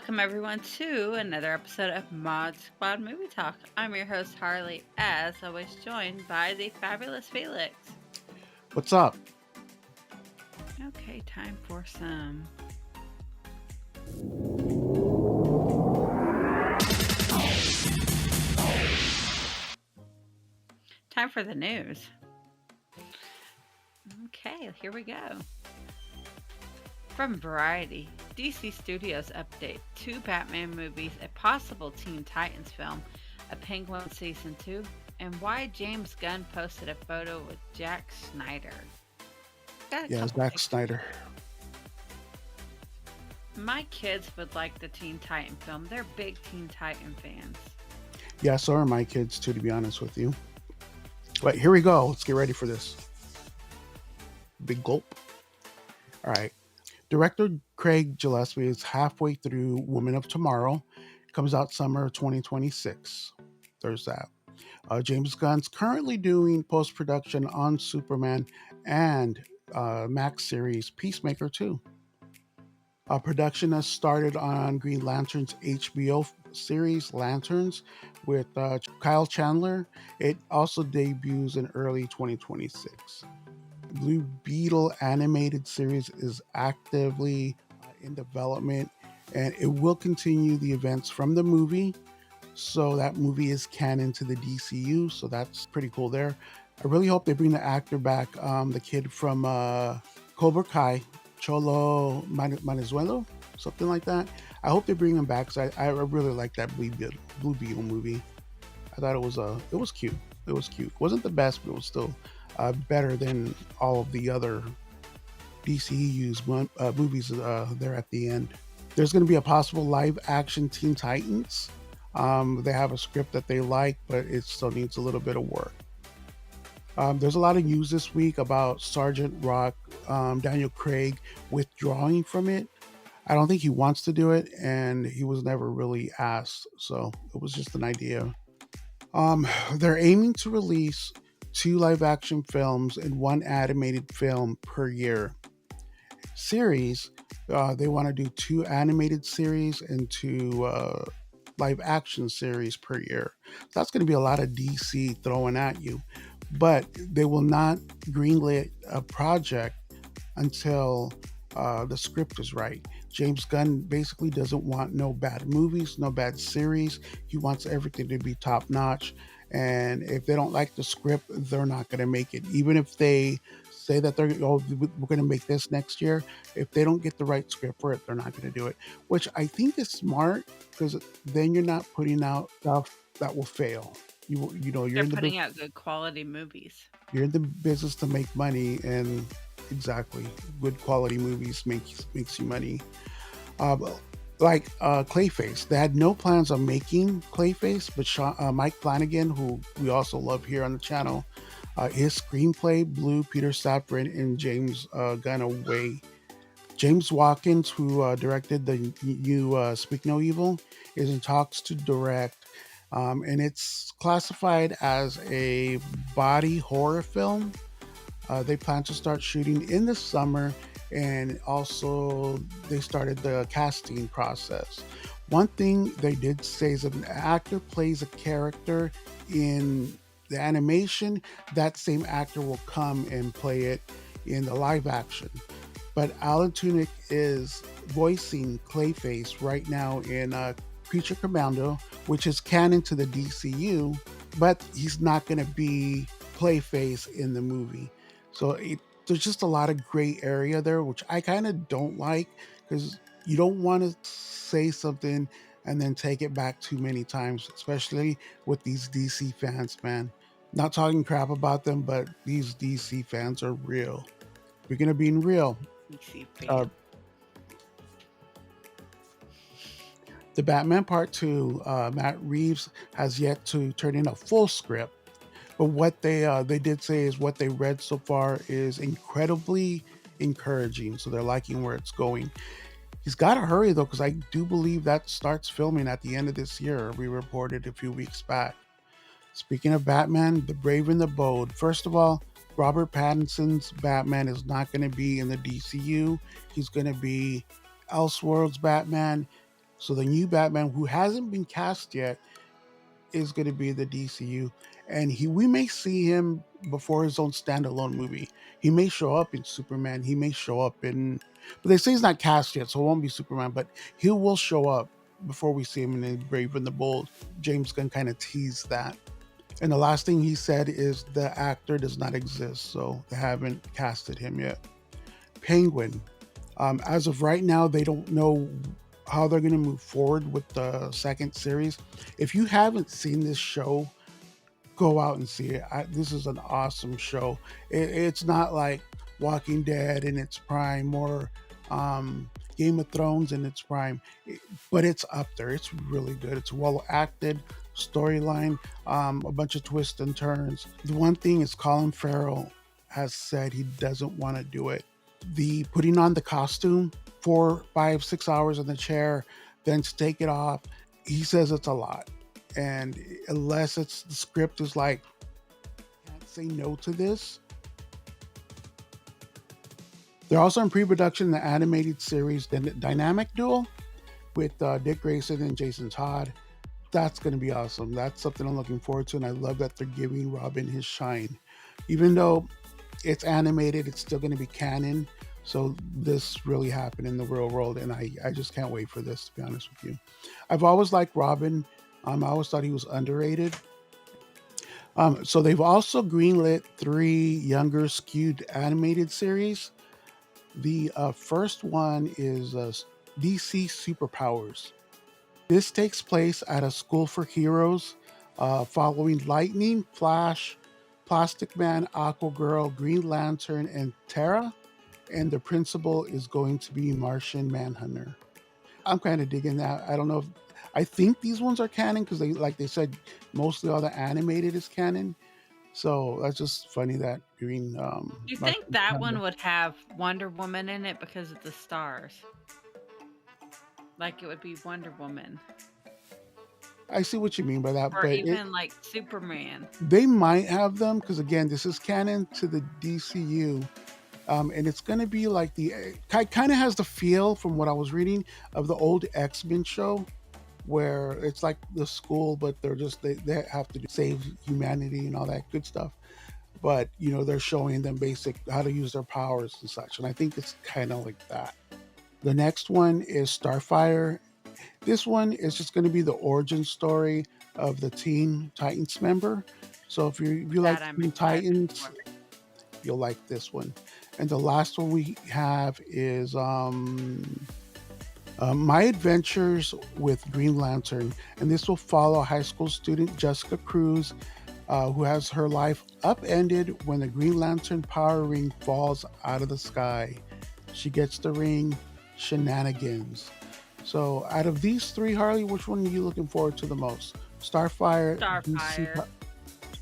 Welcome everyone to another episode of Mod Squad Movie Talk. I'm your host Harley, as always joined by the fabulous Felix. What's up? Okay, time for some time for the news. Okay, here we go. From Variety, DC Studios update 2 Batman movies, a possible Teen Titans film, a Penguin Season 2, and why James Gunn posted a photo with Jack Snyder. Got a Yeah, couple Zack pictures. Snyder. My kids would like the Teen Titan film. They're big Teen Titan fans. Yeah, so are my kids too, to be honest with you. But here we go. Let's get ready for this. Big gulp. All right. Director Craig Gillespie is halfway through Woman of Tomorrow. Comes out summer 2026. There's that. James Gunn's currently doing post-production on Superman and Max series Peacemaker 2. Production has started on Green Lantern's HBO series Lanterns with Kyle Chandler. It also debuts in early 2026. Blue Beetle animated series is actively in development, and it will continue the events from the movie. So that movie is canon to the DCU, so that's pretty cool there. I really hope they bring the actor back, the kid from Cobra Kai, Cholo Manezuelo, something like that. I hope they bring him back because I really like that Blue Beetle movie. I thought it was cute. It was cute. It wasn't the best, but it was still better than all of the other DCU's movies there at the end. There's going to be a possible live action Teen Titans. They have a script that they like, but it still needs a little bit of work. There's a lot of news this week about Sergeant Rock, Daniel Craig withdrawing from it. I don't think he wants to do it, and he was never really asked, so it was just an idea. They're aiming to release 2 live action films and 1 animated film per year. Series, they want to do 2 animated series and 2 live action series per year. So that's going to be a lot of DC throwing at you. But they will not greenlit a project until the script is right. James Gunn basically doesn't want no bad movies, no bad series. He wants everything to be top notch. And if they don't like the script, they're not going to make it. Even if they say that we're going to make this next year, if they don't get the right script for it, they're not going to do it. Which I think is smart because then you're not putting out stuff that will fail. They're putting out good quality movies. You're in the business to make money, and exactly, good quality movies makes you money. Uh, like Clayface, they had no plans on making Clayface, but Mike Flanagan, who we also love here on the channel, his screenplay blew Peter Safran and James Gunn away. James Watkins, who directed the new Speak No Evil, is in talks to direct, and it's classified as a body horror film. They plan to start shooting in the summer, and also they started the casting process. One thing they did say is if an actor plays a character in the animation, that same actor will come and play it in the live action. But Alan Tudyk is voicing Clayface right now in Creature Commando, which is canon to the DCU, but he's not going to be Clayface in the movie. So there's just a lot of gray area there, which I kind of don't like because you don't want to say something and then take it back too many times, especially with these DC fans, man. Not talking crap about them, but these DC fans are real. Speaking of being real, DC uh, fan. the Batman Part 2, Matt Reeves has yet to turn in a full script. But what they did say is what they read so far is incredibly encouraging. So they're liking where it's going. He's got to hurry though, because I do believe that starts filming at the end of this year. We reported a few weeks back. Speaking of Batman, The Brave and the Bold. First of all, Robert Pattinson's Batman is not going to be in the DCU. He's going to be Elseworlds Batman. So the new Batman, who hasn't been cast yet, is going to be the DCU, and we may see him before his own standalone movie. He may show up in Superman. He may show up in, but they say he's not cast yet, so it won't be Superman. But he will show up before we see him in the Brave and the Bold. James Gunn kind of teased that. And the last thing he said is the actor does not exist, so they haven't casted him yet. Penguin. As of right now, they don't know how they're going to move forward with the second series. If you haven't seen this show, go out and see it. This is an awesome show. It's not like Walking Dead in its prime or Game of Thrones in its prime, but it's up there. It's really good. It's well acted, storyline, a bunch of twists and turns. The one thing is Colin Farrell has said he doesn't want to do it. The putting on the costume 4, 5, 6 hours in the chair, then to take it off, he says it's a lot. And unless it's the script is like, can't say no to this. They're also in pre-production the animated series The Dynamic Duel with Dick Grayson and Jason Todd. That's going to be awesome. That's something I'm looking forward to, and I love that they're giving Robin his shine. Even though it's animated, it's still going to be canon. So this really happened in the real world, and I just can't wait for this, to be honest with you. I've always liked Robin. I always thought he was underrated. So they've also greenlit 3 younger skewed animated series. The first one is DC Superpowers. This takes place at a school for heroes, following Lightning, Flash, Plastic Man, Aqua Girl, Green Lantern, and Terra. And the principal is going to be Martian Manhunter. I'm kind of digging that. I don't know if I think these ones are canon because they, like they said, mostly all the animated is canon. So that's just funny that Green. You think Martian that one Manhunter. would have Wonder Woman in it because of the stars? Like it would be Wonder Woman. I see what you mean by that, Or but even like Superman. they might have them because again, this is canon to the DCU. And it's going to be like kind of has the feel from what I was reading of the old X-Men show where it's like the school, but they have to save humanity and all that good stuff. But they're showing them basic how to use their powers and such, and I think it's kind of like that. The next one is Starfire. This one is just going to be the origin story of the Teen Titans member. So if you like That I'm Teen excited Titans, for. you'll like this one. And the last one we have is My Adventures with Green Lantern, and this will follow high school student Jessica Cruz, who has her life upended when the Green Lantern power ring falls out of the sky. She gets the ring, shenanigans. So, out of these 3, Harley, which one are you looking forward to the most? Starfire, DC. Starfire.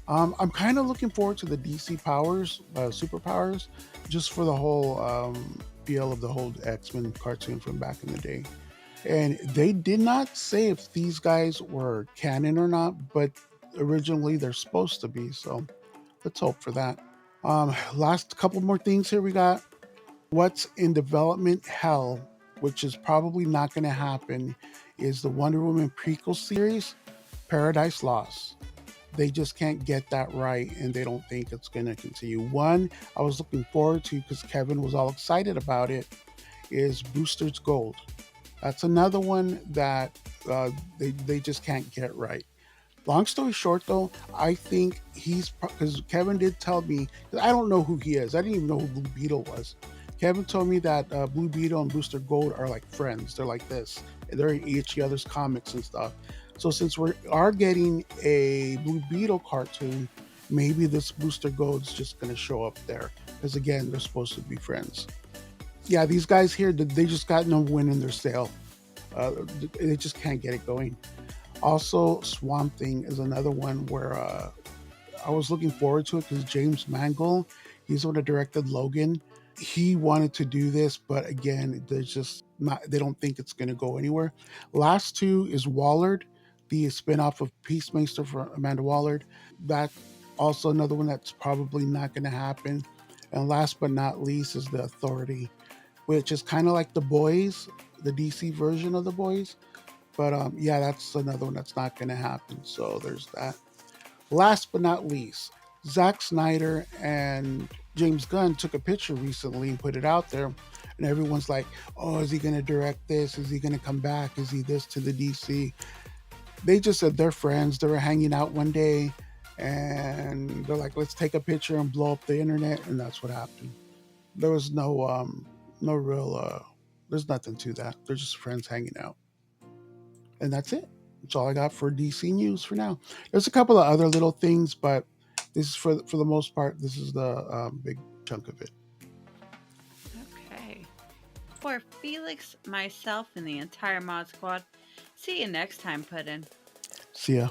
I'm kind of looking forward to the DC powers, superpowers, just for the whole feel of the whole X-Men cartoon from back in the day. And they did not say if these guys were canon or not, but originally they're supposed to be. So let's hope for that. Last couple more things here we got. What's in development hell, which is probably not going to happen, is the Wonder Woman prequel series, Paradise Lost. They just can't get that right, and they don't think it's going to continue. One I was looking forward to because Kevin was all excited about it is Booster's Gold. That's another one that they just can't get right. Long story short, though, I think he's because Kevin did tell me. I don't know who he is. I didn't even know who Blue Beetle was. Kevin told me that Blue Beetle and Booster Gold are like friends. They're like this. They're in each other's comics and stuff. So since we are getting a Blue Beetle cartoon, maybe this Booster Gold's just going to show up there because again, they're supposed to be friends. Yeah, these guys here, they just got no win in their sale. They just can't get it going. Also, Swamp Thing is another one where I was looking forward to it because James Mangold, he's the one that directed Logan. He wanted to do this, but again, there's just not. They don't think it's going to go anywhere. Last two is Wallard, the spinoff of Peacemaker for Amanda Wallard. That also another one that's probably not going to happen. And last but not least is the Authority, which is kind of like the Boys, the DC version of the Boys. But yeah, that's another one that's not going to happen. So there's that. Last but not least, Zack Snyder and James Gunn took a picture recently and put it out there. And everyone's like, oh, is he going to direct this? Is he going to come back? Is he this to the DC? They just said they're friends. They were hanging out one day and they're like, let's take a picture and blow up the internet. And that's what happened. There was no real, there's nothing to that. They're just friends hanging out. And that's it. That's all I got for DC news for now. There's a couple of other little things, but this is for the most part. This is the big chunk of it. Okay. For Felix, myself, and the entire Mod Squad, see you next time, Puddin'. See ya.